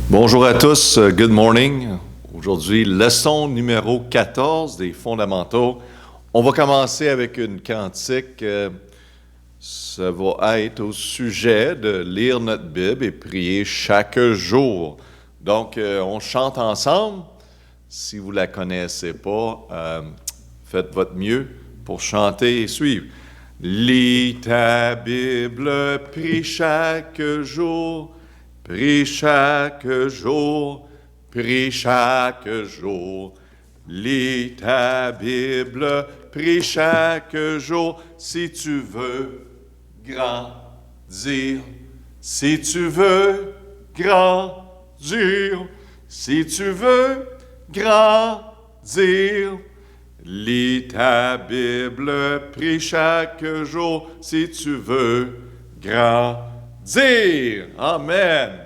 Bonjour à tous, good morning. Aujourd'hui, leçon numéro 14 des fondamentaux. On va commencer avec une cantique. Ça va être au sujet de lire notre Bible et prier chaque jour. Donc, on chante ensemble. Si vous ne la connaissez pas, faites votre mieux pour chanter et suivre. Lis ta Bible, prie chaque jour. Prie chaque jour, prie chaque jour. Lis ta Bible, prie chaque jour. Si tu veux grandir, si tu veux grandir, si tu veux grandir. Lis ta Bible, prie chaque jour, si tu veux grandir. Amen.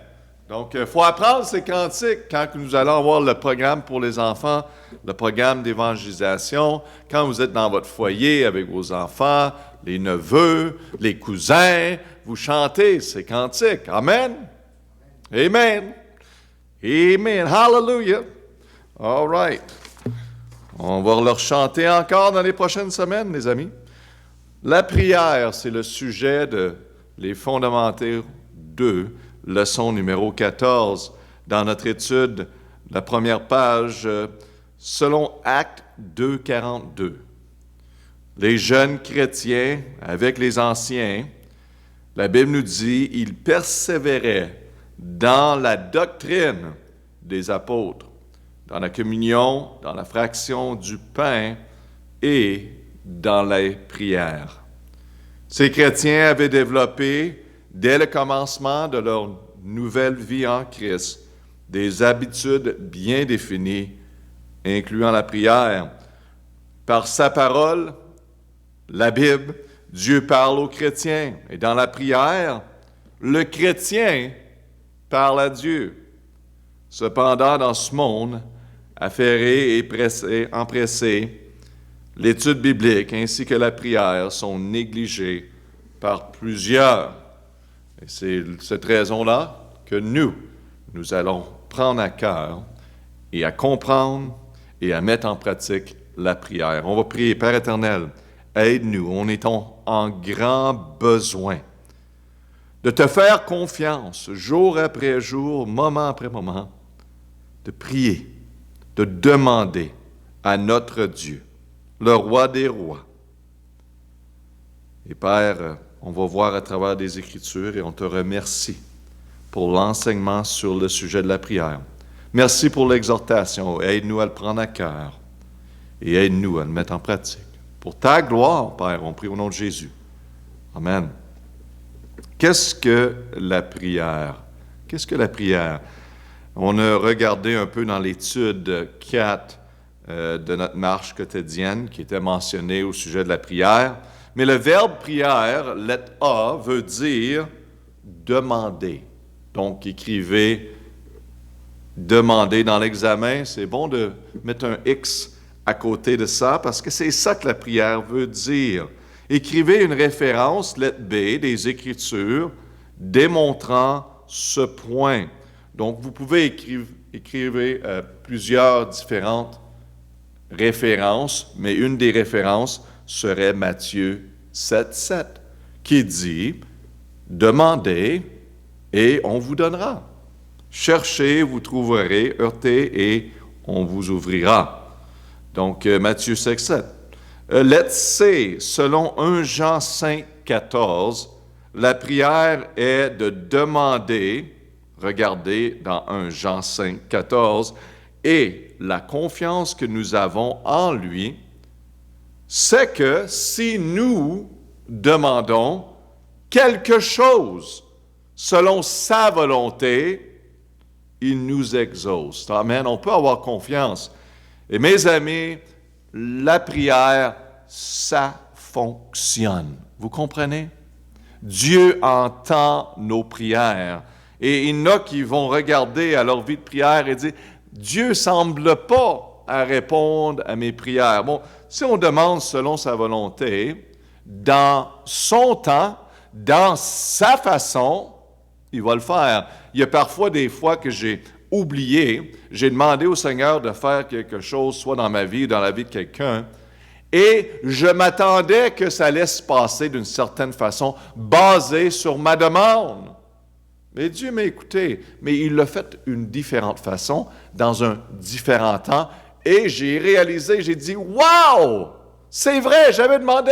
Donc, il faut apprendre ces cantiques quand nous allons avoir le programme pour les enfants, le programme d'évangélisation, quand vous êtes dans votre foyer avec vos enfants, les neveux, les cousins, vous chantez ces cantiques. Amen. Amen. Amen. Hallelujah. All right. On va leur chanter encore dans les prochaines semaines, les amis. La prière, c'est le sujet de les fondamentaux 2, leçon numéro 14, dans notre étude, la première page, selon Actes 2, 42. Les jeunes chrétiens, avec les anciens, la Bible nous dit, ils persévéraient dans la doctrine des apôtres, dans la communion, dans la fraction du pain et dans les prières. Ces chrétiens avaient développé, dès le commencement de leur nouvelle vie en Christ, des habitudes bien définies, incluant la prière. Par sa parole, la Bible, Dieu parle aux chrétiens. Et dans la prière, le chrétien parle à Dieu. Cependant, dans ce monde affairé et empressé, l'étude biblique ainsi que la prière sont négligées par plusieurs. Et c'est cette raison-là que nous allons prendre à cœur et à comprendre et à mettre en pratique la prière. On va prier, Père éternel, aide-nous, on est en grand besoin de te faire confiance jour après jour, moment après moment, de prier, de demander à notre Dieu, le roi des rois. Et Père, on va voir à travers des Écritures et on te remercie pour l'enseignement sur le sujet de la prière. Merci pour l'exhortation. Aide-nous à le prendre à cœur et aide-nous à le mettre en pratique. Pour ta gloire, Père, on prie au nom de Jésus. Amen. Qu'est-ce que la prière? Qu'est-ce que la prière? On a regardé un peu dans l'étude 4 de notre marche quotidienne qui était mentionnée au sujet de la prière. Mais le verbe prière, lettre A, veut dire demander. Donc, écrivez demander dans l'examen. C'est bon de mettre un X à côté de ça parce que c'est ça que la prière veut dire. Écrivez une référence, lettre B, des Écritures, démontrant ce point. Donc, vous pouvez écrire plusieurs différentes références, mais une des références serait Matthieu 7, 7, qui dit « Demandez et on vous donnera. Cherchez, vous trouverez, heurtez et on vous ouvrira. » Donc, Matthieu 7, 7. Lettre C, selon 1 Jean 5, 14, la prière est de demander, regardez dans 1 Jean 5, 14, et la confiance que nous avons en lui, c'est que si nous demandons quelque chose selon sa volonté, il nous exauce. Amen. On peut avoir confiance. Et mes amis, la prière, ça fonctionne. Vous comprenez? Dieu entend nos prières. Et il y en a qui vont regarder à leur vie de prière et dire, Dieu ne semble pas à répondre à mes prières. Bon, si on demande selon sa volonté, dans son temps, dans sa façon, il va le faire. Il y a parfois des fois que j'ai oublié, j'ai demandé au Seigneur de faire quelque chose, soit dans ma vie ou dans la vie de quelqu'un, et je m'attendais que ça allait se passer d'une certaine façon, basée sur ma demande. Mais Dieu m'a écouté, mais il l'a fait d'une différente façon, dans un différent temps, et j'ai réalisé, j'ai dit, « Wow! C'est vrai, j'avais demandé! »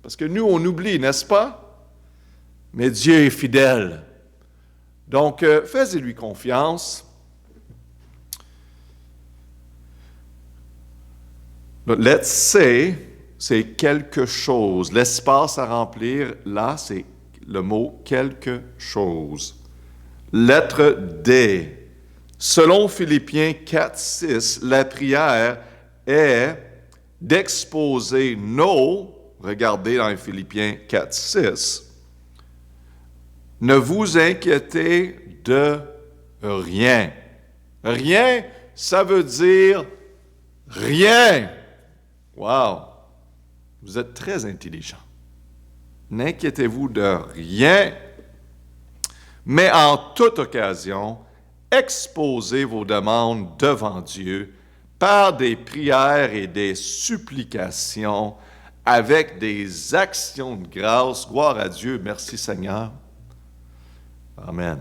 Parce que nous, on oublie, n'est-ce pas? Mais Dieu est fidèle. Donc, faites-lui confiance. Let's say, c'est quelque chose. L'espace à remplir, là, c'est le mot quelque chose. Lettre D. Selon Philippiens 4, 6, la prière est d'exposer regardez dans Philippiens 4, 6, ne vous inquiétez de rien. Rien, ça veut dire rien. Wow! Vous êtes très intelligent. N'inquiétez-vous de rien, mais en toute occasion, exposez vos demandes devant Dieu par des prières et des supplications avec des actions de grâce. Gloire à Dieu. Merci Seigneur. Amen.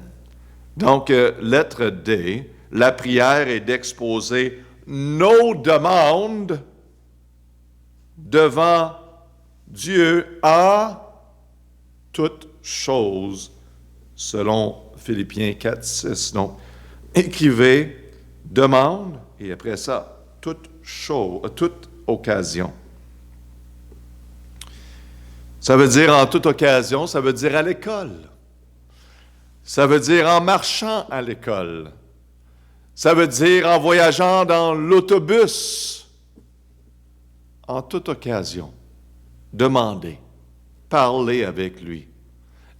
Donc, lettre D, la prière est d'exposer nos demandes devant Dieu à toute chose, selon Philippiens 4, 6. Donc, écrivez, demande, et après ça, toute chose, toute occasion. Ça veut dire en toute occasion, ça veut dire à l'école. Ça veut dire en marchant à l'école. Ça veut dire en voyageant dans l'autobus. En toute occasion, demandez, parlez avec lui.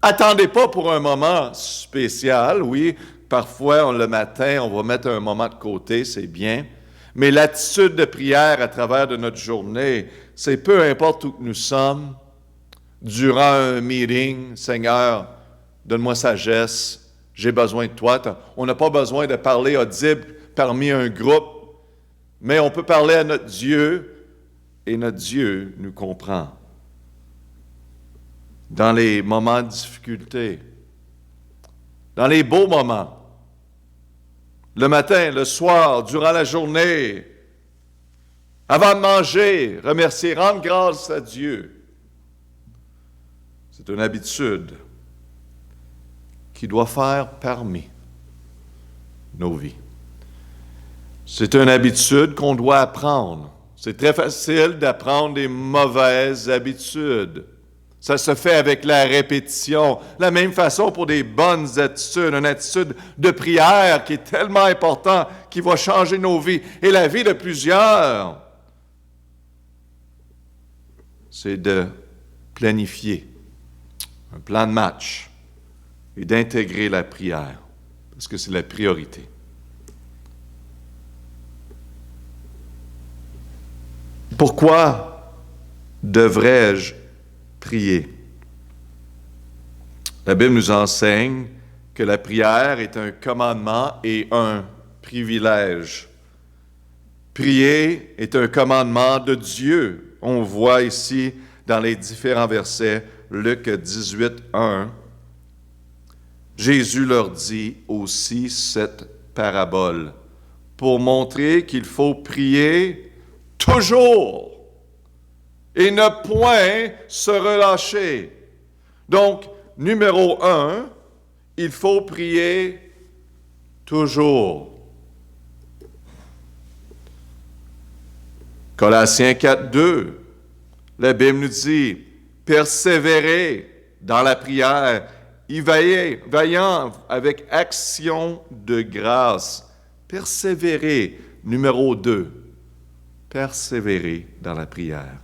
Attendez pas pour un moment spécial, oui, parfois le matin, on va mettre un moment de côté, c'est bien, mais l'attitude de prière à travers de notre journée, c'est peu importe où nous sommes, durant un meeting, Seigneur, donne-moi sagesse, j'ai besoin de toi. On n'a pas besoin de parler audible parmi un groupe, mais on peut parler à notre Dieu, et notre Dieu nous comprend. Dans les moments de difficulté, dans les beaux moments, le matin, le soir, durant la journée, avant de manger, remercier, rendre grâce à Dieu. C'est une habitude qui doit faire parmi nos vies. C'est une habitude qu'on doit apprendre. C'est très facile d'apprendre des mauvaises habitudes. Ça se fait avec la répétition. De la même façon pour des bonnes attitudes, une attitude de prière qui est tellement importante, qui va changer nos vies et la vie de plusieurs. C'est de planifier un plan de match et d'intégrer la prière, parce que c'est la priorité. Pourquoi devrais-je prier? La Bible nous enseigne que la prière est un commandement et un privilège. Prier est un commandement de Dieu. On voit ici dans les différents versets, Luc 18, 1, Jésus leur dit aussi cette parabole pour montrer qu'il faut prier toujours et ne point se relâcher. Donc, numéro 1, il faut prier toujours. Colossiens 4, 2, la Bible nous dit, persévérez dans la prière, y veillant avec action de grâce. Persévérez, numéro 2, persévérer dans la prière.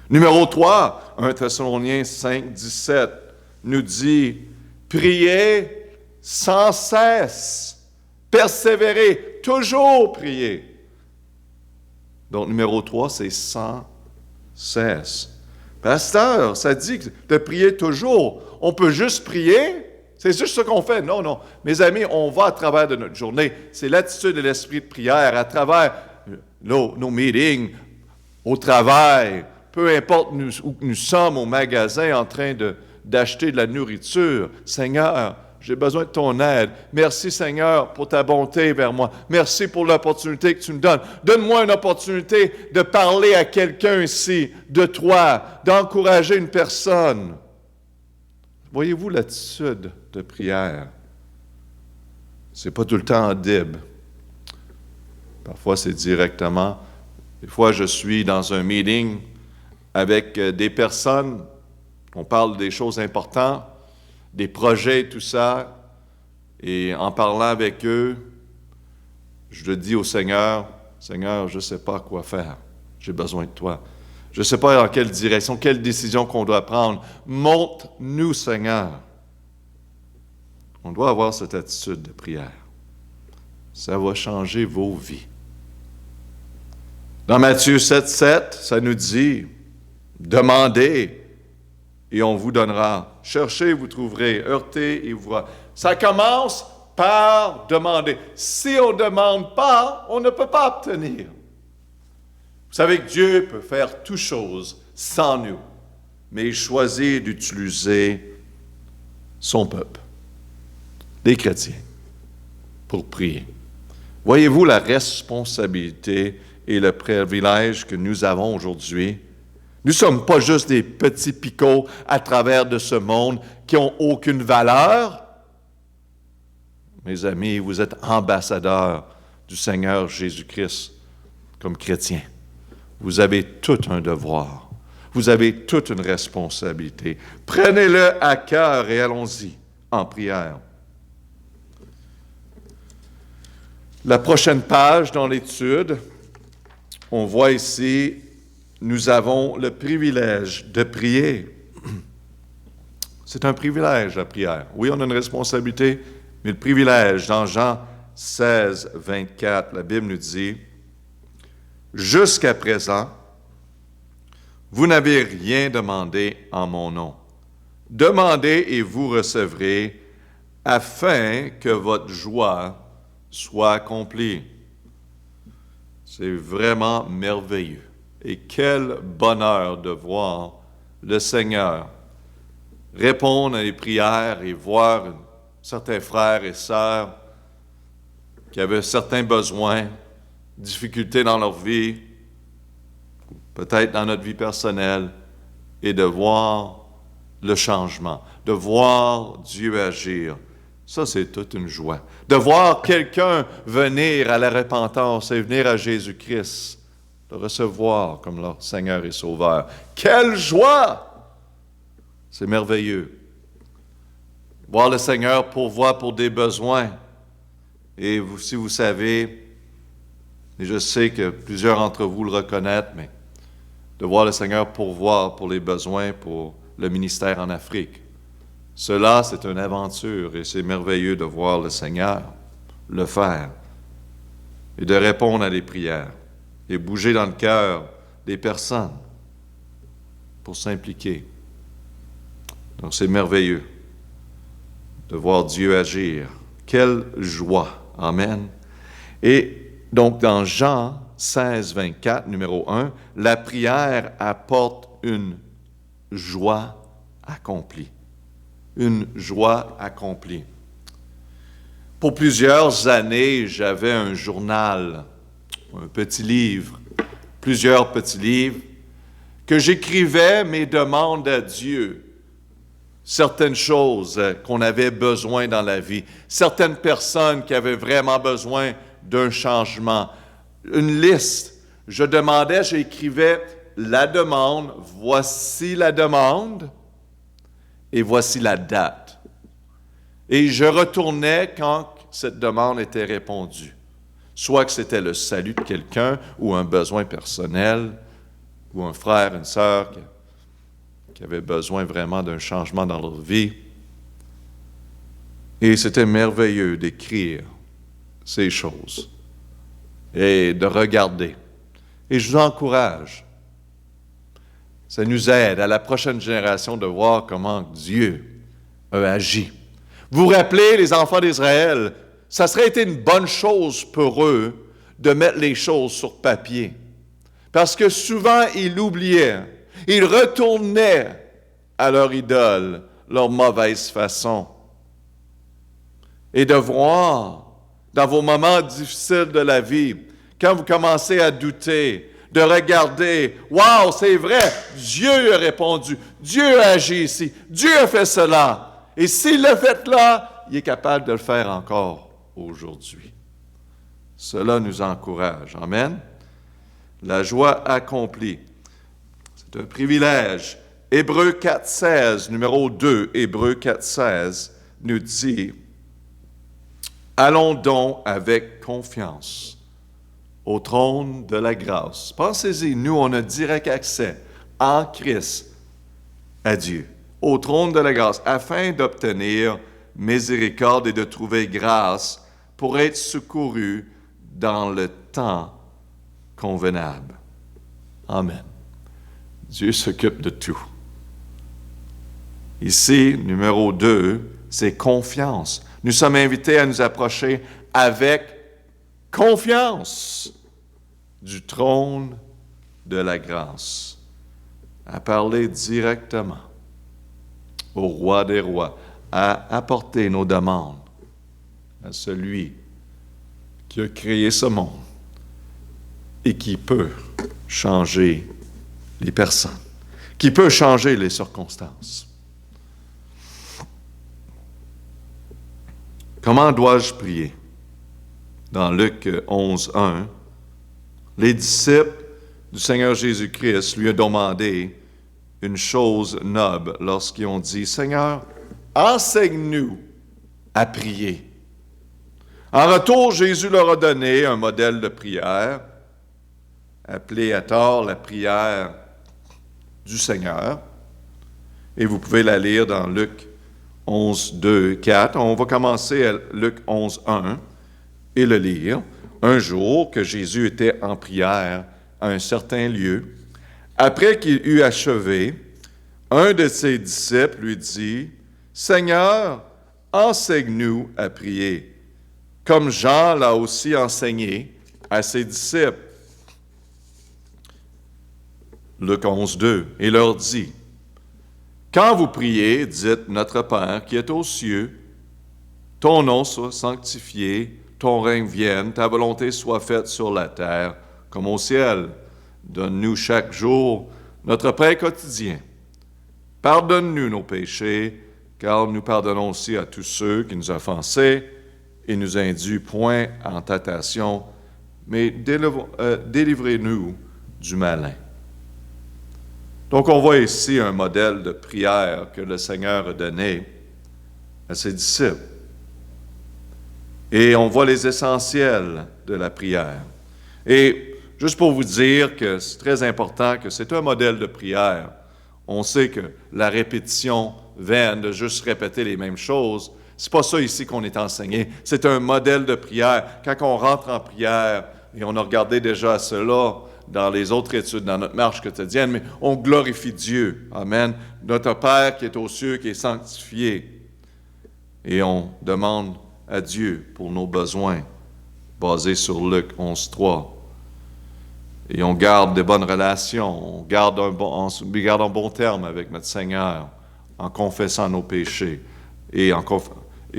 Numéro 3, 1 Thessaloniciens 5, 17, nous dit, priez sans cesse, persévérez, toujours prier. Donc, numéro 3, c'est sans cesse. Pasteur, ça dit de prier toujours. On peut juste prier? C'est juste ce qu'on fait. Non, non. Mes amis, on va à travers de notre journée. C'est l'attitude de l'esprit de prière à travers nos meetings, au travail, peu importe où nous sommes au magasin en train d'acheter de la nourriture. Seigneur, j'ai besoin de ton aide. Merci Seigneur pour ta bonté vers moi. Merci pour l'opportunité que tu me donnes. Donne-moi une opportunité de parler à quelqu'un ici, de toi, d'encourager une personne. Voyez-vous l'attitude de prière? C'est pas tout le temps audible. Parfois, c'est directement. Des fois, je suis dans un meeting avec des personnes, on parle des choses importantes, des projets, tout ça, et en parlant avec eux, je le dis au Seigneur, Seigneur, je ne sais pas quoi faire, j'ai besoin de toi. Je ne sais pas dans quelle direction, quelle décision qu'on doit prendre. Montre-nous, Seigneur. On doit avoir cette attitude de prière. Ça va changer vos vies. Dans Matthieu 7,7, ça nous dit, demandez et on vous donnera. Cherchez, vous trouverez. Heurtez et vous verrez. Ça commence par demander. Si on ne demande pas, on ne peut pas obtenir. Vous savez que Dieu peut faire toutes choses sans nous, mais il choisit d'utiliser son peuple, les chrétiens, pour prier. Voyez-vous la responsabilité et le privilège que nous avons aujourd'hui? Nous ne sommes pas juste des petits picots à travers de ce monde qui n'ont aucune valeur. Mes amis, vous êtes ambassadeurs du Seigneur Jésus-Christ comme chrétiens. Vous avez tout un devoir. Vous avez toute une responsabilité. Prenez-le à cœur et allons-y en prière. La prochaine page dans l'étude, on voit ici, nous avons le privilège de prier. C'est un privilège, la prière. Oui, on a une responsabilité, mais le privilège, dans Jean 16, 24, la Bible nous dit, « Jusqu'à présent, vous n'avez rien demandé en mon nom. Demandez et vous recevrez, afin que votre joie soit accomplie. » C'est vraiment merveilleux. Et quel bonheur de voir le Seigneur répondre à les prières et voir certains frères et sœurs qui avaient certains besoins, difficultés dans leur vie, peut-être dans notre vie personnelle, et de voir le changement, de voir Dieu agir. Ça, c'est toute une joie. De voir quelqu'un venir à la repentance et venir à Jésus-Christ, de recevoir comme leur Seigneur et Sauveur. Quelle joie! C'est merveilleux. Voir le Seigneur pourvoir pour des besoins. Et vous, si vous savez, et je sais que plusieurs d'entre vous le reconnaissent, mais de voir le Seigneur pourvoir pour les besoins pour le ministère en Afrique. Cela, c'est une aventure et c'est merveilleux de voir le Seigneur le faire et de répondre à des prières et bouger dans le cœur des personnes pour s'impliquer. Donc, c'est merveilleux de voir Dieu agir. Quelle joie! Amen. Et donc, dans Jean 16, 24, numéro 1, la prière apporte une joie accomplie. Une joie accomplie. Pour plusieurs années, j'avais un journal, un petit livre, plusieurs petits livres, que j'écrivais mes demandes à Dieu. Certaines choses qu'on avait besoin dans la vie, certaines personnes qui avaient vraiment besoin d'un changement, une liste. Je demandais, j'écrivais la demande, voici la demande et voici la date. Et je retournais quand cette demande était répondue. Soit que c'était le salut de quelqu'un ou un besoin personnel ou un frère, une sœur qui avait besoin vraiment d'un changement dans leur vie. Et c'était merveilleux d'écrire ces choses et de regarder. Et je vous encourage. Ça nous aide à la prochaine génération de voir comment Dieu a agi. Vous vous rappelez, les enfants d'Israël, ça serait été une bonne chose pour eux de mettre les choses sur papier. Parce que souvent, ils l'oubliaient. Ils retournaient à leur idole, leur mauvaise façon. Et de voir, dans vos moments difficiles de la vie, quand vous commencez à douter, de regarder, « Wow, c'est vrai, Dieu a répondu, Dieu a agi ici, Dieu a fait cela. Et s'il l'a fait là, il est capable de le faire encore aujourd'hui. » Cela nous encourage. Amen. La joie accomplie. C'est un privilège. Hébreux 4,16, numéro 2, Hébreux 4,16 nous dit « Allons donc avec confiance au trône de la grâce. » Pensez-y, nous, on a direct accès en Christ à Dieu, au trône de la grâce, afin d'obtenir miséricorde et de trouver grâce pour être secouru dans le temps convenable. Amen. Dieu s'occupe de tout. Ici, numéro 2, c'est confiance. Nous sommes invités à nous approcher avec confiance du trône de la grâce, à parler directement au roi des rois, à apporter nos demandes à celui qui a créé ce monde et qui peut changer les personnes, qui peut changer les circonstances. Comment dois-je prier? Dans Luc 11, 1, les disciples du Seigneur Jésus-Christ lui ont demandé une chose noble lorsqu'ils ont dit « Seigneur, enseigne-nous à prier. » En retour, Jésus leur a donné un modèle de prière, appelé à tort la prière du Seigneur. Et vous pouvez la lire dans Luc 11, 2, 4. On va commencer à Luc 11, 1 et le lire. Un jour que Jésus était en prière à un certain lieu, après qu'il eut achevé, un de ses disciples lui dit, « Seigneur, enseigne-nous à prier, comme Jean l'a aussi enseigné à ses disciples. » Luc 11, 2, et leur dit, « Quand vous priez, dites, Notre Père qui est aux cieux, ton nom soit sanctifié, ton règne vienne, ta volonté soit faite sur la terre comme au ciel. Donne-nous chaque jour notre pain quotidien. Pardonne-nous nos péchés, car nous pardonnons aussi à tous ceux qui nous ont offensés, et nous induis point en tentation, mais délivrez-nous du malin. » Donc, on voit ici un modèle de prière que le Seigneur a donné à ses disciples. Et on voit les essentiels de la prière. Et juste pour vous dire que c'est très important que c'est un modèle de prière. On sait que la répétition vaine de juste répéter les mêmes choses, c'est pas ça ici qu'on est enseigné. C'est un modèle de prière. Quand on rentre en prière, et on a regardé déjà cela dans les autres études, dans notre marche quotidienne, mais on glorifie Dieu. Amen. Notre Père qui est aux cieux, qui est sanctifié. Et on demande à Dieu pour nos besoins, basés sur Luc 11, 3. Et on garde des bonnes relations, on garde un bon terme avec notre Seigneur en confessant nos péchés et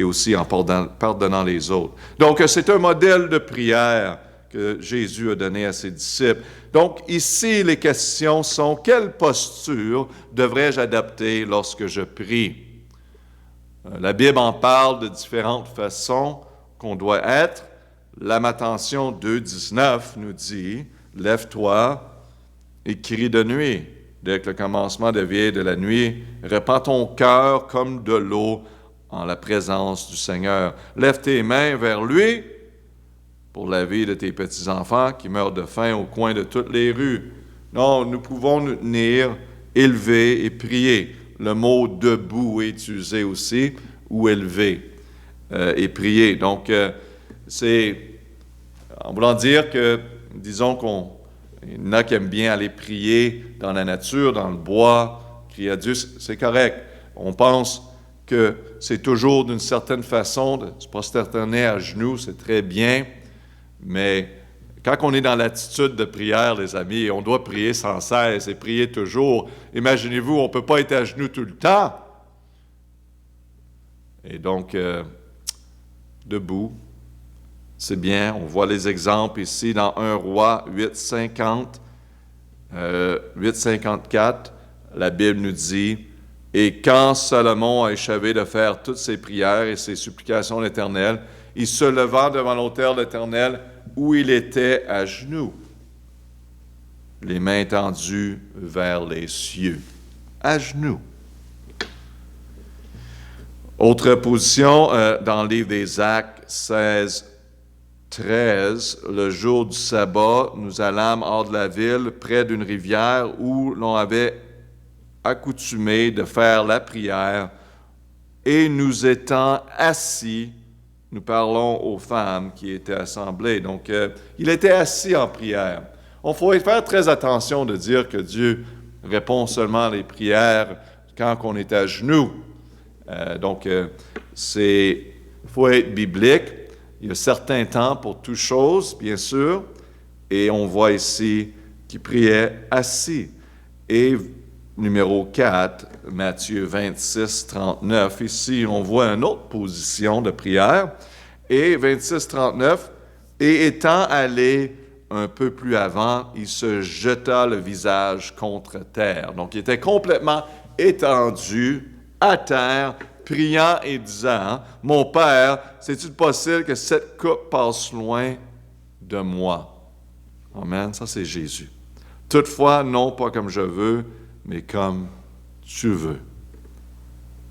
aussi en pardonnant les autres. Donc, c'est un modèle de prière que Jésus a donné à ses disciples. Donc, ici, les questions sont, quelle posture devrais-je adopter lorsque je prie? La Bible en parle de différentes façons qu'on doit être. Lamentation 2,19 nous dit, « Lève-toi et crie de nuit. Dès que le commencement de veille de la nuit, répands ton cœur comme de l'eau en la présence du Seigneur. Lève tes mains vers lui pour la vie de tes petits-enfants qui meurent de faim au coin de toutes les rues. » Non, nous pouvons nous tenir, élever et prier. Le mot « debout » est utilisé aussi, ou « élever » et prier. Donc, c'est en voulant dire que, disons qu'il y en a qui aiment bien aller prier dans la nature, dans le bois, crier à Dieu, c'est correct. On pense que c'est toujours d'une certaine façon de se prosterner à genoux, c'est très bien, mais quand on est dans l'attitude de prière, les amis, on doit prier sans cesse et prier toujours. Imaginez-vous, on ne peut pas être à genoux tout le temps. Et donc, debout, c'est bien. On voit les exemples ici dans 1 Roi 8,50, 8,54. La Bible nous dit, « Et quand Salomon a achevé de faire toutes ses prières et ses supplications à l'Éternel, il se leva devant l'autel de l'Éternel où il était à genoux, les mains tendues vers les cieux. » À genoux. Autre position, dans le livre des Actes 16, 13, le jour du sabbat, nous allâmes hors de la ville, près d'une rivière où l'on avait accoutumé de faire la prière, et nous étant assis, nous parlons aux femmes qui étaient assemblées. Donc, il était assis en prière. On faut faire très attention de dire que Dieu répond seulement les prières quand on est à genoux. Donc, il faut être biblique. Il y a certains temps pour toutes choses, bien sûr, et on voit ici qu'il priait assis. Et numéro 4, Matthieu 26, 39, ici on voit une autre position de prière. Et 26, 39, et étant allé un peu plus avant, il se jeta le visage contre terre. Donc il était complètement étendu à terre, priant et disant, « Mon Père, c'est-il possible que cette coupe passe loin de moi? » Amen, ça c'est Jésus. « Toutefois, non pas comme je veux, mais comme tu veux. »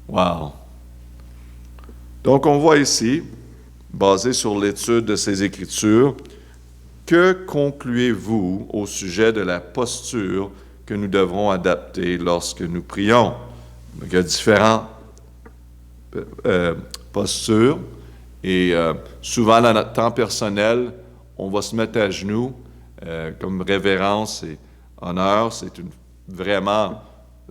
Wow! Donc on voit ici, basé sur l'étude de ces Écritures, que concluez-vous au sujet de la posture que nous devrons adapter lorsque nous prions? Il y a différentes postures et souvent dans notre temps personnel, on va se mettre à genoux comme révérence et honneur.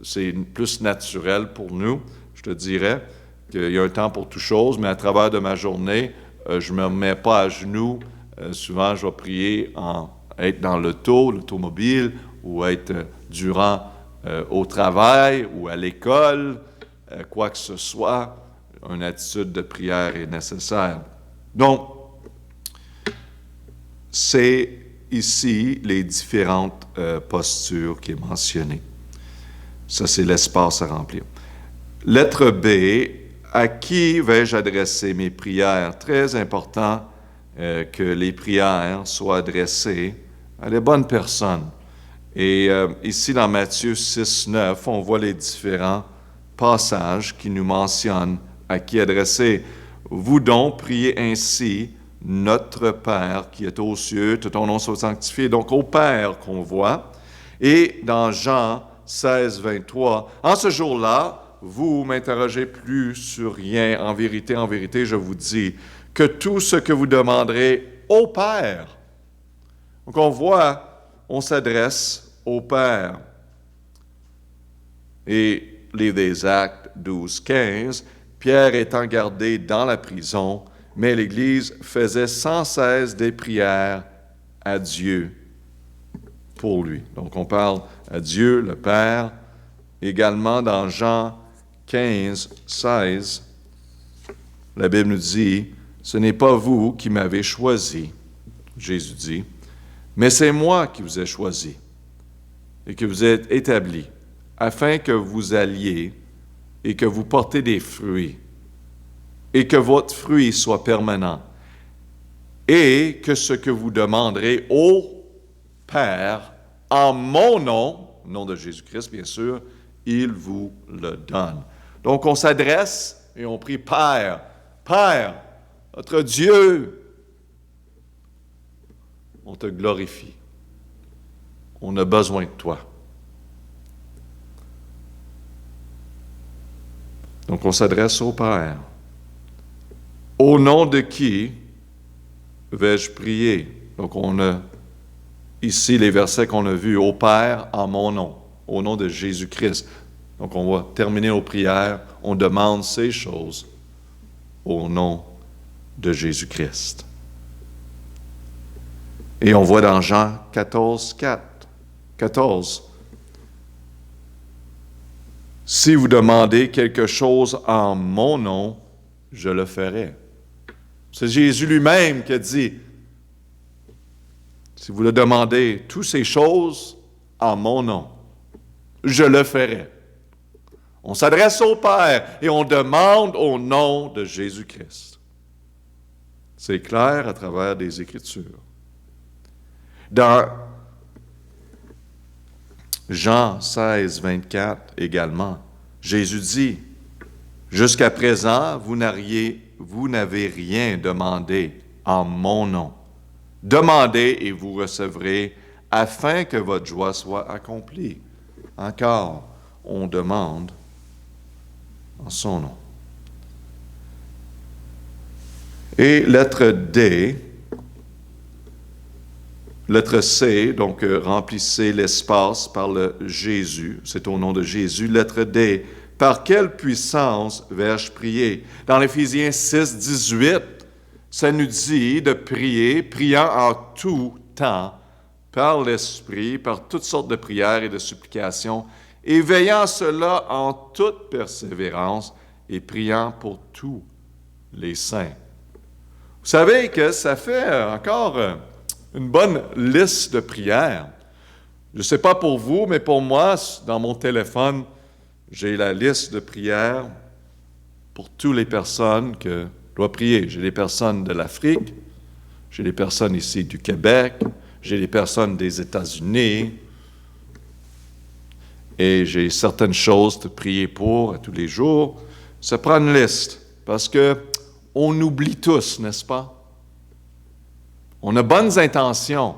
C'est plus naturel pour nous. Je te dirais qu'il y a un temps pour toute chose, mais à travers de ma journée, je ne me remets pas à genoux. Souvent, je vais prier être dans l'automobile, ou être durant au travail ou à l'école, quoi que ce soit, une attitude de prière est nécessaire. Donc, c'est ici les différentes postures qui est mentionnées. Ça, c'est l'espace à remplir. Lettre B, à qui vais-je adresser mes prières? Très important que les prières soient adressées à les bonnes personnes. Et ici, dans Matthieu 6, 9, on voit les différents passages qui nous mentionnent à qui adresser. Vous donc priez ainsi, notre Père qui est aux cieux, que ton nom soit sanctifié. Donc, au Père qu'on voit. Et dans Jean 16, 23, en ce jour-là, vous m'interrogez plus sur rien. En vérité, je vous dis que tout ce que vous demanderez au Père. Donc, on voit, on s'adresse au Père. Et livre des Actes 12, 15, Pierre étant gardé dans la prison, mais l'Église faisait sans cesse des prières à Dieu pour lui. Donc, on parle à Dieu, le Père. Également, dans Jean 15, 16, la Bible nous dit, « Ce n'est pas vous qui m'avez choisi, Jésus dit, mais c'est moi qui vous ai choisi et que vous êtes établi, afin que vous alliez et que vous portez des fruits, et que votre fruit soit permanent, et que ce que vous demanderez au Père, en mon nom, nom de Jésus-Christ, bien sûr, il vous le donne. » Donc, on s'adresse et on prie, « Père, Père, notre Dieu, on te glorifie. On a besoin de toi. » Donc, on s'adresse au Père. Au nom de qui vais-je prier? Donc, on a ici les versets qu'on a vus. Au Père, en mon nom, au nom de Jésus-Christ. Donc, on va terminer nos prières. On demande ces choses au nom de Jésus-Christ. Et on voit dans Jean 14, 14. Si vous demandez quelque chose en mon nom, je le ferai. C'est Jésus lui-même qui a dit, si vous le demandez, toutes ces choses en mon nom, je le ferai. On s'adresse au Père et on demande au nom de Jésus-Christ. C'est clair à travers des Écritures. Dans Jean 16, 24 également, Jésus dit, « Jusqu'à présent, vous n'avez rien demandé en mon nom. Demandez et vous recevrez, afin que votre joie soit accomplie. » Encore, on demande en son nom. Et lettre D, lettre C, donc remplissez l'espace par le Jésus, c'est au nom de Jésus. Lettre D, par quelle puissance vais-je prier? Dans l'Éphésiens 6, 18, ça nous dit de prier, priant en tout temps, par l'Esprit, par toutes sortes de prières et de supplications, et veillant cela en toute persévérance et priant pour tous les saints. Vous savez que ça fait encore une bonne liste de prières. Je ne sais pas pour vous, mais pour moi, dans mon téléphone, j'ai la liste de prières pour toutes les personnes que je dois prier. J'ai des personnes de l'Afrique, j'ai des personnes ici du Québec, j'ai des personnes des États-Unis, et j'ai certaines choses de prier pour à tous les jours. Ça prend une liste, parce qu'on oublie tous, n'est-ce pas? On a bonnes intentions,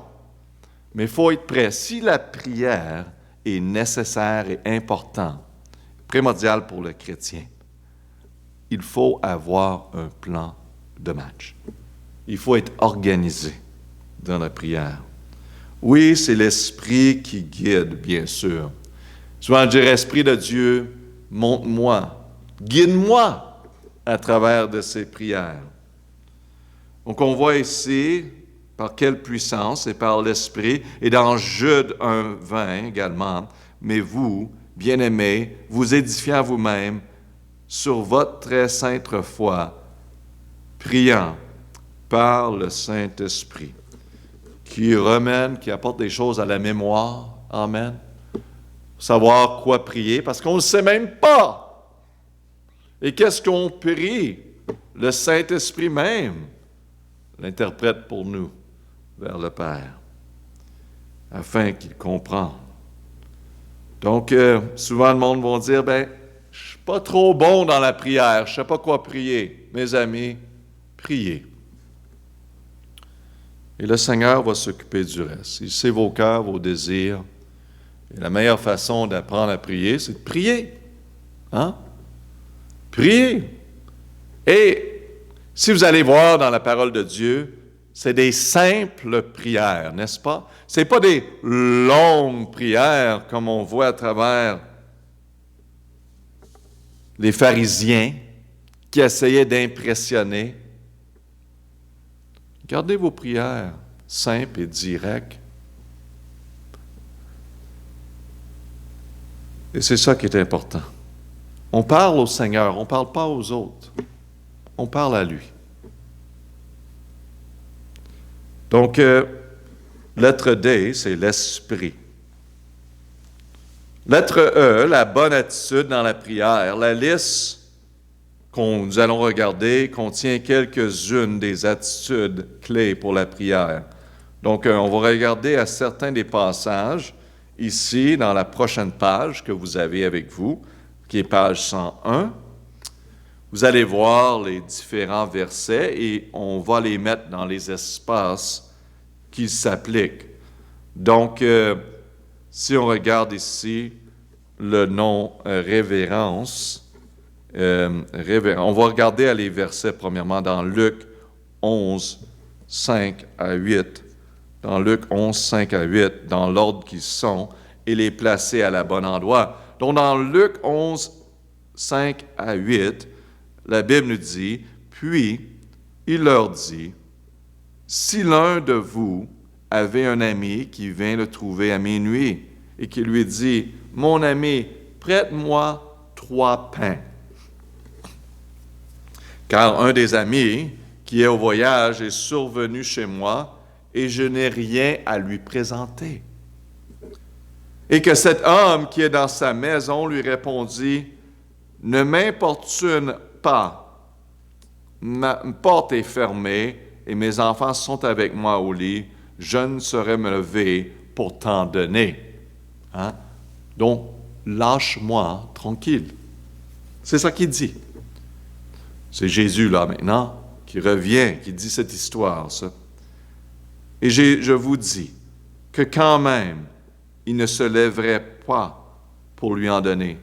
mais il faut être prêt. Si la prière est nécessaire et importante, primordiale pour le chrétien, il faut avoir un plan de match. Il faut être organisé dans la prière. Oui, c'est l'Esprit qui guide, bien sûr. Souvent, dire, Esprit de Dieu, montre-moi, guide-moi à travers de ces prières. Donc, on voit ici par quelle puissance et par l'Esprit, et dans Jude 1, 20 également, mais vous, bien-aimés, vous édifiez à vous-même sur votre très sainte foi, priant par le Saint-Esprit, qui remène, qui apporte des choses à la mémoire. Amen. Savoir quoi prier, parce qu'on ne sait même pas. Et qu'est-ce qu'on prie? Le Saint-Esprit même l'interprète pour nous vers le Père, afin qu'il comprenne. Donc, souvent le monde va dire, je ne suis pas trop bon dans la prière, je ne sais pas quoi prier. Mes amis, priez. Et le Seigneur va s'occuper du reste. Il sait vos cœurs, vos désirs. Et la meilleure façon d'apprendre à prier, c'est de prier. Hein? Priez. Et si vous allez voir dans la parole de Dieu, c'est des simples prières, n'est-ce pas? Ce n'est pas des longues prières comme on voit à travers les pharisiens qui essayaient d'impressionner. Gardez vos prières simples et directes. Et c'est ça qui est important. On parle au Seigneur, on ne parle pas aux autres. On parle à lui. Donc, lettre D, c'est l'Esprit. Lettre E, la bonne attitude dans la prière. La liste que nous allons regarder contient quelques-unes des attitudes clés pour la prière. Donc, on va regarder à certains des passages ici dans la prochaine page que vous avez avec vous, qui est page 101. Vous allez voir les différents versets et on va les mettre dans les espaces qui s'appliquent. Donc, si on regarde ici le nom révérence, on va regarder les versets premièrement dans Luc 11, 5 à 8. Dans Luc 11, 5 à 8, dans l'ordre qu'ils sont, et les placer à la bonne endroit. Donc, dans Luc 11, 5 à 8, la Bible nous dit, « Puis, il leur dit, si l'un de vous avait un ami qui vient le trouver à minuit et qui lui dit, « Mon ami, prête-moi 3 pains. » Car un des amis qui est au voyage est survenu chez moi et je n'ai rien à lui présenter. Et que cet homme qui est dans sa maison lui répondit, « Ne m'importune pas, ma porte est fermée et mes enfants sont avec moi au lit, je ne saurais me lever pour t'en donner. » Hein? Donc, lâche-moi tranquille. C'est ça qu'il dit. C'est Jésus, là, maintenant, qui revient, qui dit cette histoire, ça. Et je vous dis que quand même, il ne se lèverait pas pour lui en donner.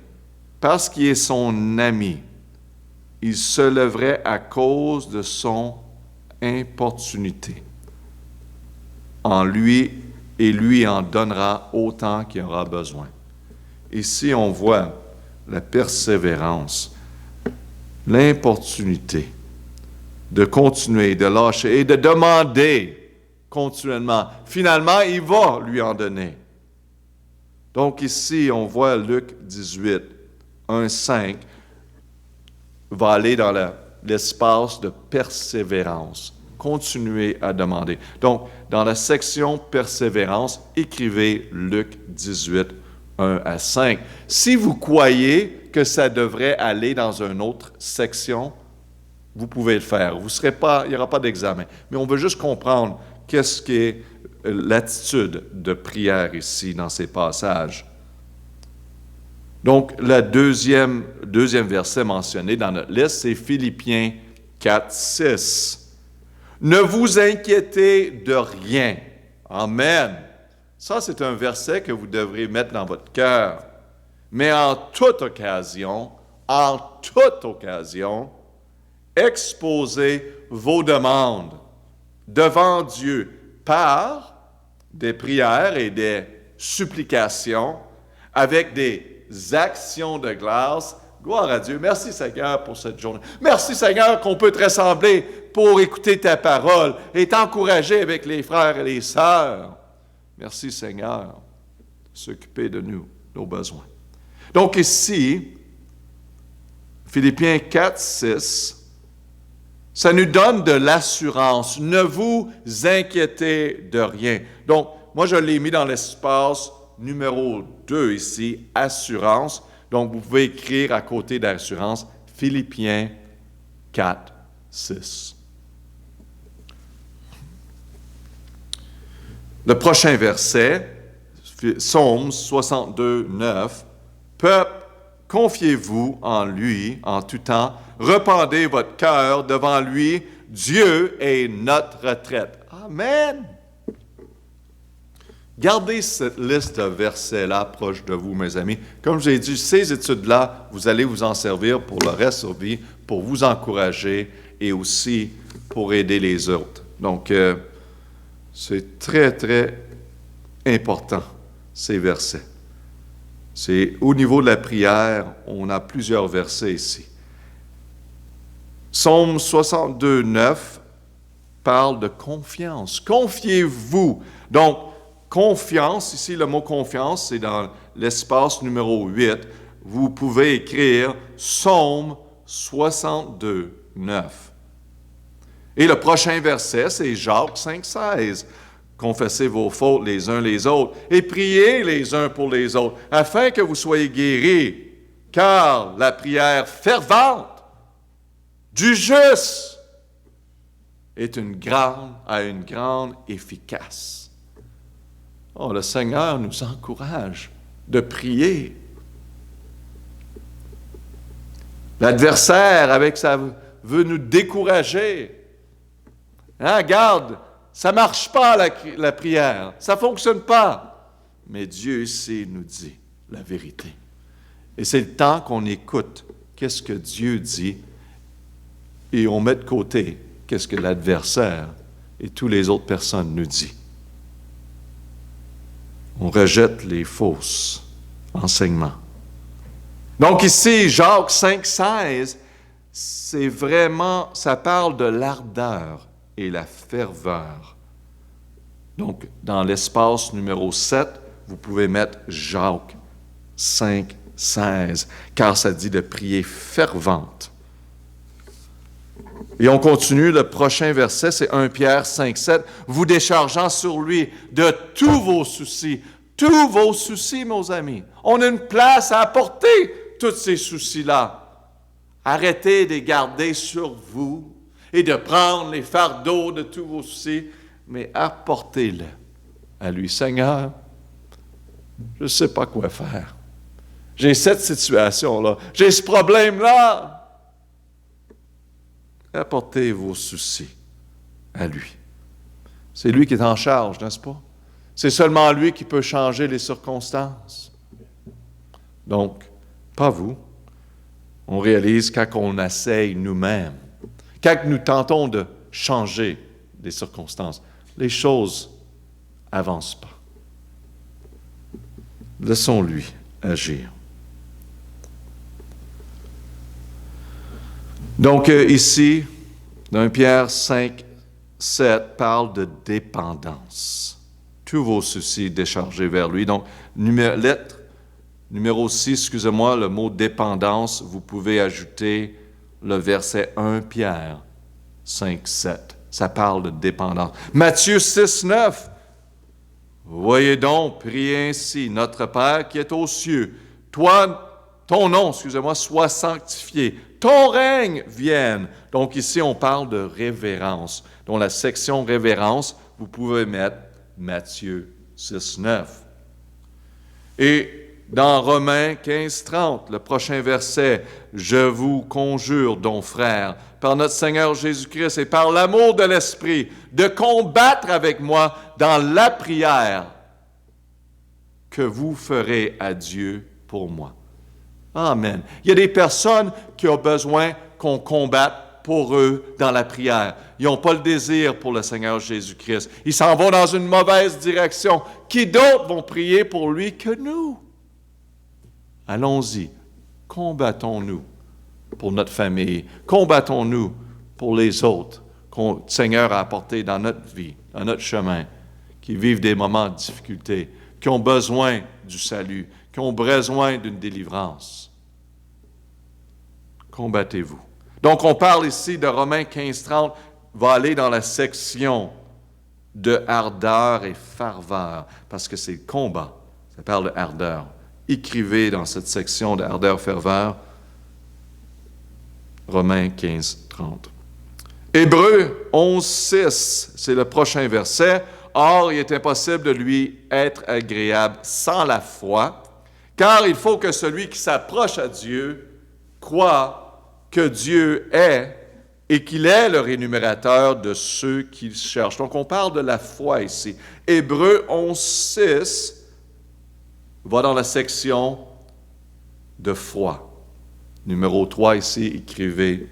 Parce qu'il est son ami, il se lèverait à cause de son importunité en lui et lui en donnera autant qu'il aura besoin. Ici, on voit la persévérance, l'importunité de continuer, de lâcher et de demander continuellement. Finalement, il va lui en donner. Donc ici, on voit Luc 18, 1, 5, va aller dans l'espace de persévérance. Continuez à demander. Donc, dans la section persévérance, écrivez Luc 18, 1 à 5. Si vous croyez que ça devrait aller dans une autre section, vous pouvez le faire. Il n'y aura pas d'examen. Mais on veut juste comprendre qu'est-ce qu'est l'attitude de prière ici dans ces passages. Donc, le deuxième verset mentionné dans notre liste, c'est Philippiens 4, 6. Ne vous inquiétez de rien. Amen. Ça, c'est un verset que vous devrez mettre dans votre cœur. Mais en toute occasion, exposez vos demandes devant Dieu par des prières et des supplications avec des actions de grâce. Gloire à Dieu. Merci Seigneur pour cette journée. Merci Seigneur qu'on peut te rassembler pour écouter ta parole et t'encourager avec les frères et les sœurs. Merci Seigneur de s'occuper de nous, nos besoins. Donc ici, Philippiens 4, 6, ça nous donne de l'assurance. Ne vous inquiétez de rien. Donc, moi je l'ai mis dans l'espace numéro 2 ici, assurance. Donc, vous pouvez écrire à côté d'assurance, Philippiens 4, 6. Le prochain verset, Psaume 62, 9. Peuple, confiez-vous en lui en tout temps, rependez votre cœur devant lui, Dieu est notre retraite. Amen. Gardez cette liste de versets-là proche de vous, mes amis. Comme j'ai dit, ces études-là, vous allez vous en servir pour le reste de votre vie, pour vous encourager et aussi pour aider les autres. Donc, c'est très, très important, ces versets. C'est au niveau de la prière, on a plusieurs versets ici. Psaume 62, 9 parle de confiance. Confiez-vous. Donc, confiance, ici le mot confiance, c'est dans l'espace numéro 8. Vous pouvez écrire Psaume 62, 9. Et le prochain verset, c'est Jacques 5, 16. Confessez vos fautes les uns les autres et priez les uns pour les autres, afin que vous soyez guéris, car la prière fervente du juste a une grande efficace. Oh, le Seigneur nous encourage de prier. L'adversaire, avec ça, veut nous décourager. Hein, regarde, ça ne marche pas la prière, ça ne fonctionne pas. Mais Dieu ici nous dit la vérité. Et c'est le temps qu'on écoute qu'est-ce que Dieu dit et on met de côté qu'est-ce que l'adversaire et toutes les autres personnes nous disent. On rejette les fausses enseignements. Donc ici, Jacques 5,16, c'est vraiment, ça parle de l'ardeur et la ferveur. Donc, dans l'espace numéro 7, vous pouvez mettre Jacques 5,16, car ça dit de prier fervente. Et on continue, le prochain verset, c'est 1 Pierre 5,7, vous déchargeant sur lui de tous vos soucis, mes amis. On a une place à apporter tous ces soucis-là. Arrêtez de les garder sur vous et de prendre les fardeaux de tous vos soucis, mais apportez-les à lui. Seigneur, je ne sais pas quoi faire. J'ai cette situation-là, j'ai ce problème-là. Apportez vos soucis à lui. C'est lui qui est en charge, n'est-ce pas? C'est seulement lui qui peut changer les circonstances. Donc, pas vous. On réalise quand on essaye nous-mêmes, quand nous tentons de changer les circonstances, les choses n'avancent pas. Laissons-lui agir. Donc ici, dans 1 Pierre 5, 7, parle de dépendance. Tous vos soucis déchargés vers lui. Donc, lettre numéro 6, excusez-moi, le mot dépendance, vous pouvez ajouter le verset 1 Pierre 5, 7. Ça parle de dépendance. Matthieu 6, 9. Voyez donc, priez ainsi, notre Père qui est aux cieux, ton nom, soit sanctifié, ton règne vienne. Donc ici, on parle de révérence. Dans la section révérence, vous pouvez mettre Matthieu 6, 9. Et dans Romains 15, 30, le prochain verset, « Je vous conjure donc, frères, par notre Seigneur Jésus-Christ et par l'amour de l'Esprit, de combattre avec moi dans la prière que vous ferez à Dieu pour moi. » Amen. Il y a des personnes qui ont besoin qu'on combatte pour eux dans la prière. Ils n'ont pas le désir pour le Seigneur Jésus-Christ. Ils s'en vont dans une mauvaise direction. Qui d'autres vont prier pour lui que nous? Allons-y. Combattons-nous pour notre famille. Combattons-nous pour les autres que le Seigneur a apportés dans notre vie, dans notre chemin, qui vivent des moments de difficulté, qui ont besoin du salut, qui ont besoin d'une délivrance. Combattez-vous. Donc, on parle ici de Romains 15, 30, va aller dans la section de ardeur et ferveur, parce que c'est le combat. Ça parle de ardeur. Écrivez dans cette section de ardeur, ferveur, Romains 15, 30. Hébreux 11, 6, c'est le prochain verset. Or, il est impossible de lui être agréable sans la foi, car il faut que celui qui s'approche à Dieu croit que Dieu est et qu'il est le rémunérateur de ceux qui le cherchent. Donc, on parle de la foi ici. Hébreux 11, 6 va dans la section de foi. Numéro 3 ici, écrivez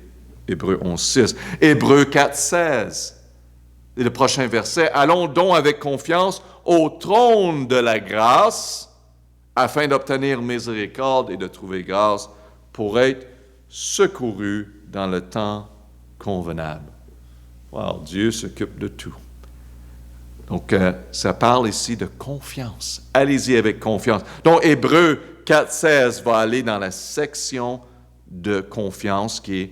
Hébreux 11, 6. Hébreux 4, 16. Et le prochain verset, « Allons donc avec confiance au trône de la grâce, afin d'obtenir miséricorde et de trouver grâce pour être secouru dans le temps convenable. » Wow, Dieu s'occupe de tout. Donc, ça parle ici de confiance. Allez-y avec confiance. Donc, Hébreux 4, 16 va aller dans la section de confiance qui est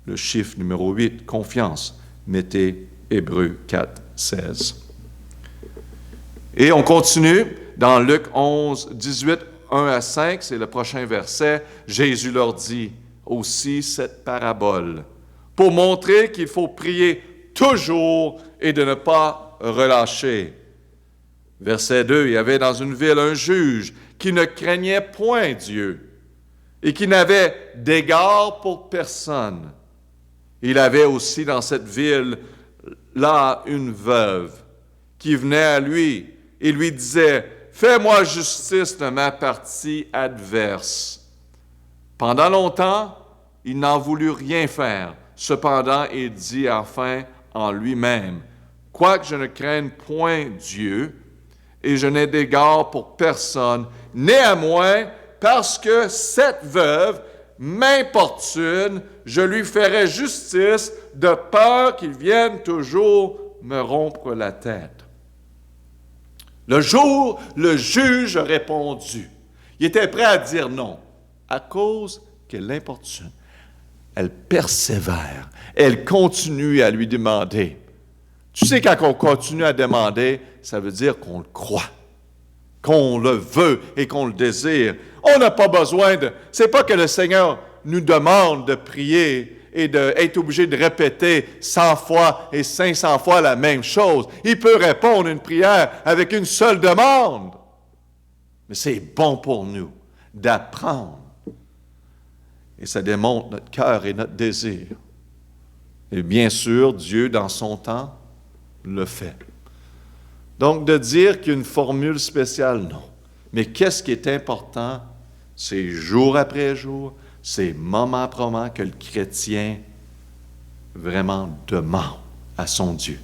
le chiffre numéro 8, confiance. Mettez Hébreux 4, 16. Et on continue dans Luc 11, 18, 1 à 5, c'est le prochain verset. Jésus leur dit aussi cette parabole pour montrer qu'il faut prier toujours et de ne pas relâcher. Verset 2, il y avait dans une ville un juge qui ne craignait point Dieu et qui n'avait d'égard pour personne. Il avait aussi dans cette ville là une veuve qui venait à lui et lui disait, « Fais-moi justice de ma partie adverse. » Pendant longtemps, il n'en voulut rien faire. Cependant, il dit enfin en lui-même, « Quoique je ne craigne point Dieu, et je n'ai d'égard pour personne, néanmoins, parce que cette veuve m'importune, je lui ferai justice de peur qu'il vienne toujours me rompre la tête. Le jour, le juge a répondu. Il était prêt à dire non, à cause qu'elle l'importune. Elle persévère, elle continue à lui demander. Tu sais, quand on continue à demander, ça veut dire qu'on le croit, qu'on le veut et qu'on le désire. On n'a pas besoin de... C'est pas que le Seigneur nous demande de prier et d'être obligé de répéter 100 fois et 500 fois la même chose. Il peut répondre une prière avec une seule demande. Mais c'est bon pour nous d'apprendre. Et ça démontre notre cœur et notre désir. Et bien sûr, Dieu, dans son temps, le fait. Donc, de dire qu'il y a une formule spéciale, non. Mais qu'est-ce qui est important? C'est jour après jour, c'est moment après moment que le chrétien vraiment demande à son Dieu.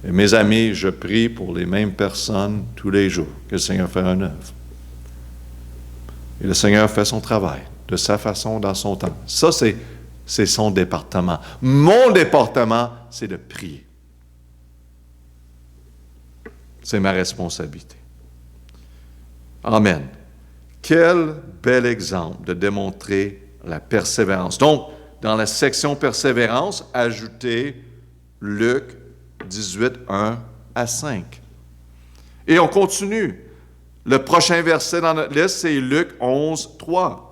Et mes amis, je prie pour les mêmes personnes tous les jours, que le Seigneur fait une œuvre. Et le Seigneur fait son travail de sa façon, dans son temps. Ça, c'est son département. Mon département, c'est de prier. C'est ma responsabilité. Amen. Quel bel exemple de démontrer la persévérance. Donc, dans la section persévérance, ajoutez Luc 18, 1 à 5. Et on continue. Le prochain verset dans notre liste, c'est Luc 11, 3.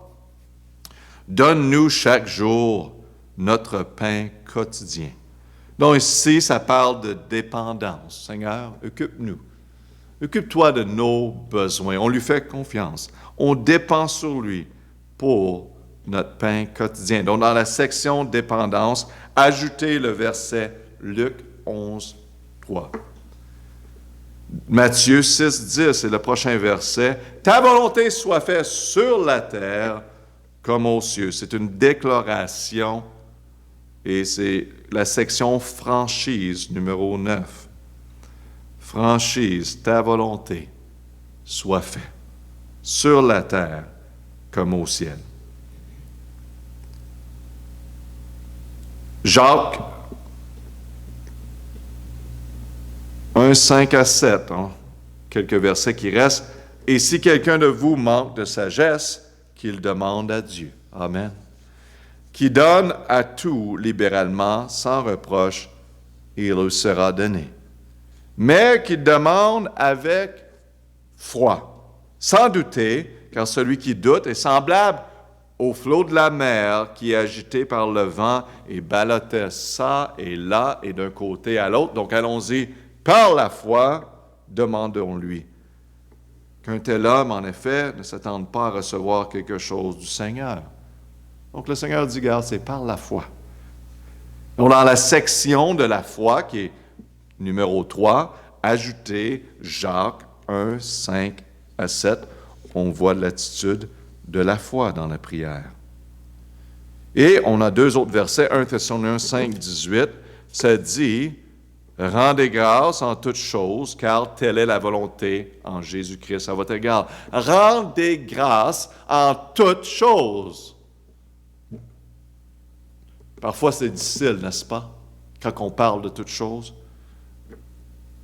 Donne-nous chaque jour notre pain quotidien. Donc ici, ça parle de dépendance. Seigneur, occupe-nous. Occupe-toi de nos besoins. On lui fait confiance. On dépend sur lui pour notre pain quotidien. Donc, dans la section dépendance, ajoutez le verset Luc 11, 3. Matthieu 6, 10, c'est le prochain verset. Ta volonté soit faite sur la terre comme aux cieux. C'est une déclaration et c'est la section franchise numéro 9. Franchise, ta volonté soit faite sur la terre comme au ciel. Jacques 1, 5 à 7, quelques versets qui restent. Et si quelqu'un de vous manque de sagesse, qu'il demande à Dieu. Amen. Qui donne à tout libéralement, sans reproche, et il lui sera donné. Mais qui demande avec foi, sans douter, car celui qui doute est semblable au flot de la mer qui est agité par le vent et ballottait ça et là et d'un côté à l'autre. Donc allons-y, par la foi, demandons-lui. Qu'un tel homme, en effet, ne s'attende pas à recevoir quelque chose du Seigneur. Donc le Seigneur dit, regarde, c'est par la foi. Donc dans la section de la foi, qui est numéro 3, ajoutez Jacques 1, 5 à 7, on voit l'attitude de la foi dans la prière. Et on a deux autres versets, 1 Thessaloniciens 5, 18, ça dit, rendez grâce en toutes choses, car telle est la volonté en Jésus-Christ à votre égard. Rendez grâce en toutes choses. Parfois, c'est difficile, n'est-ce pas, quand on parle de toutes choses.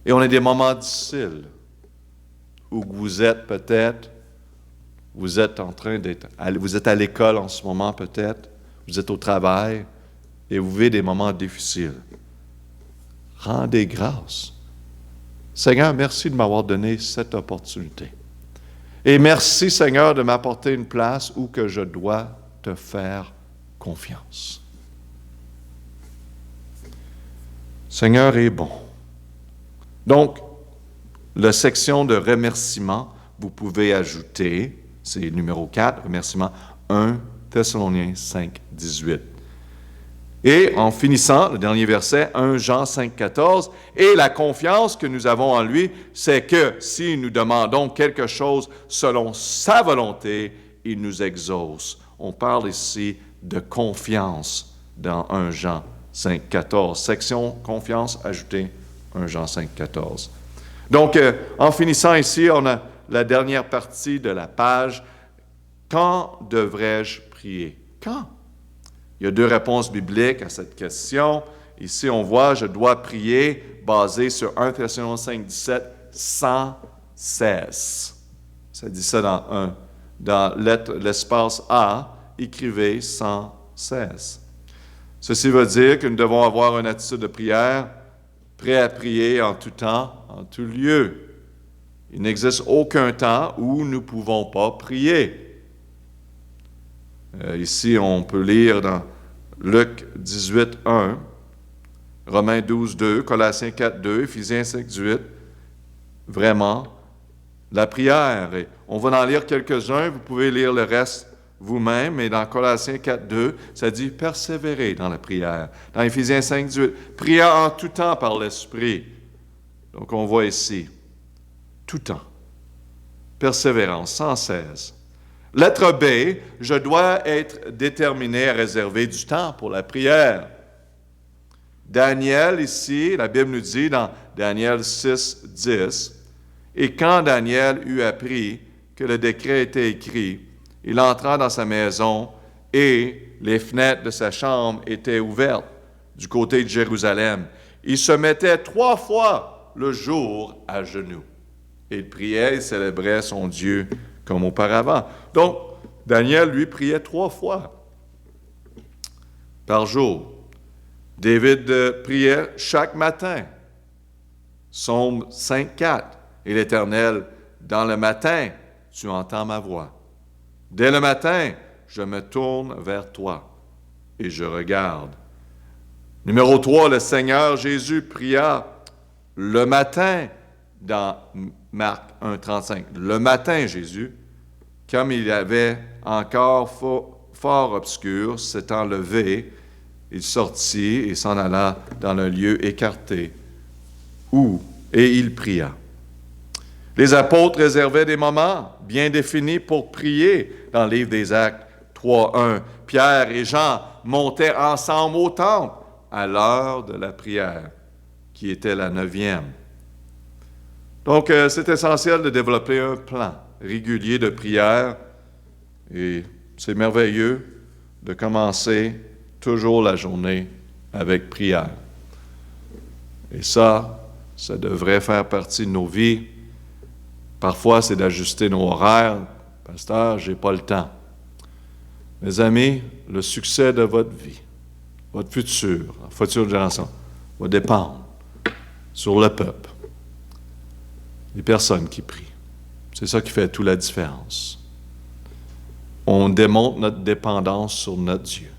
Et on a des moments difficiles où vous êtes peut-être, vous êtes vous êtes à l'école en ce moment peut-être, vous êtes au travail et vous vivez des moments difficiles. Rendez grâce. Seigneur, merci de m'avoir donné cette opportunité. Et merci, Seigneur, de m'apporter une place où que je dois te faire confiance. Seigneur est bon. Donc, la section de remerciements, vous pouvez ajouter, c'est numéro 4, remerciement 1 Thessaloniciens 5, 18. Et en finissant, le dernier verset, 1 Jean 5, 14, et la confiance que nous avons en lui, c'est que si nous demandons quelque chose selon sa volonté, il nous exauce. On parle ici de confiance dans 1 Jean 5, 14. Section confiance, ajoutez 1 Jean 5, 14. Donc, en finissant ici, on a la dernière partie de la page. Quand devrais-je prier? Quand? Il y a 2 réponses bibliques à cette question. Ici, on voit, je dois prier, basé sur 1 Thessaloniciens 5:17, sans cesse. Ça dit ça dans l'espace A, écrivez sans cesse. Ceci veut dire que nous devons avoir une attitude de prière, prêt à prier en tout temps, en tout lieu. Il n'existe aucun temps où nous ne pouvons pas prier. Ici, on peut lire dans Luc 18:1, Romains 12:2, Colossiens 4:2, Éphésiens 5:18. Vraiment, la prière. Et on va en lire quelques-uns, vous pouvez lire le reste vous-même, mais dans Colossiens 4:2, ça dit « persévérer dans la prière ». Dans Éphésiens 5:18, « prier en tout temps par l'Esprit ». Donc on voit ici, tout temps, persévérance, sans cesse. Lettre B, je dois être déterminé à réserver du temps pour la prière. Daniel, ici, la Bible nous dit dans Daniel 6:10, « Et quand Daniel eut appris que le décret était écrit, il entra dans sa maison et les fenêtres de sa chambre étaient ouvertes du côté de Jérusalem. Il se mettait 3 fois le jour à genoux. Et il priait et célébrait son Dieu comme auparavant. » Donc, Daniel, lui, priait 3 fois par jour. David priait chaque matin. Psaume 5:4. « Et l'Éternel, dans le matin, tu entends ma voix. Dès le matin, je me tourne vers toi et je regarde. » Numéro 3, le Seigneur Jésus pria le matin dans Marc 1:35. Le matin, Jésus, comme il avait encore fort obscur, s'étant levé, il sortit et s'en alla dans un lieu écarté, et il pria. Les apôtres réservaient des moments bien définis pour prier dans le livre des Actes 3:1. Pierre et Jean montaient ensemble au temple à l'heure de la prière, qui était la 9e. Donc, c'est essentiel de développer un plan régulier de prière et c'est merveilleux de commencer toujours la journée avec prière. Et ça devrait faire partie de nos vies. Parfois, c'est d'ajuster nos horaires. « Pasteur, je n'ai pas le temps. » Mes amis, le succès de votre vie, votre future génération, va dépendre sur le peuple, les personnes qui prient. C'est ça qui fait toute la différence. On démontre notre dépendance sur notre Dieu.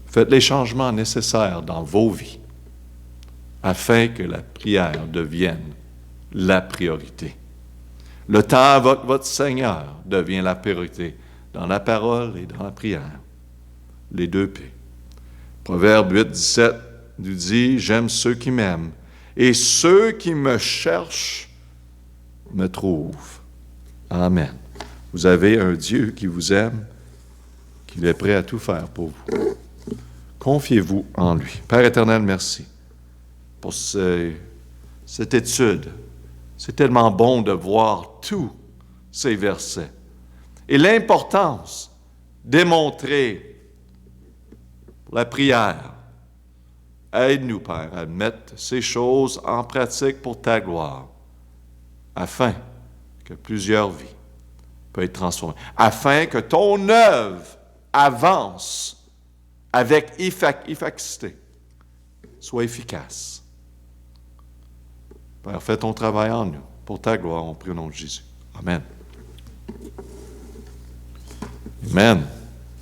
Faites les changements nécessaires dans vos vies afin que la prière devienne la priorité. Le temps avec votre Seigneur devient la priorité dans la parole et dans la prière. Les 2 P. Proverbe 8:17 nous dit « J'aime ceux qui m'aiment, et ceux qui me cherchent me trouvent. » Amen. Vous avez un Dieu qui vous aime, qui est prêt à tout faire pour vous. Confiez-vous en lui. Père éternel, merci pour cette étude. C'est tellement bon de voir tous ces versets. Et l'importance démontrée pour la prière. Aide-nous, Père, à mettre ces choses en pratique pour ta gloire, afin que plusieurs vies peuvent être transformées, afin que ton œuvre avance avec efficacité, soit efficace. Père, fais ton travail en nous, pour ta gloire, on prie au nom de Jésus. Amen. Amen.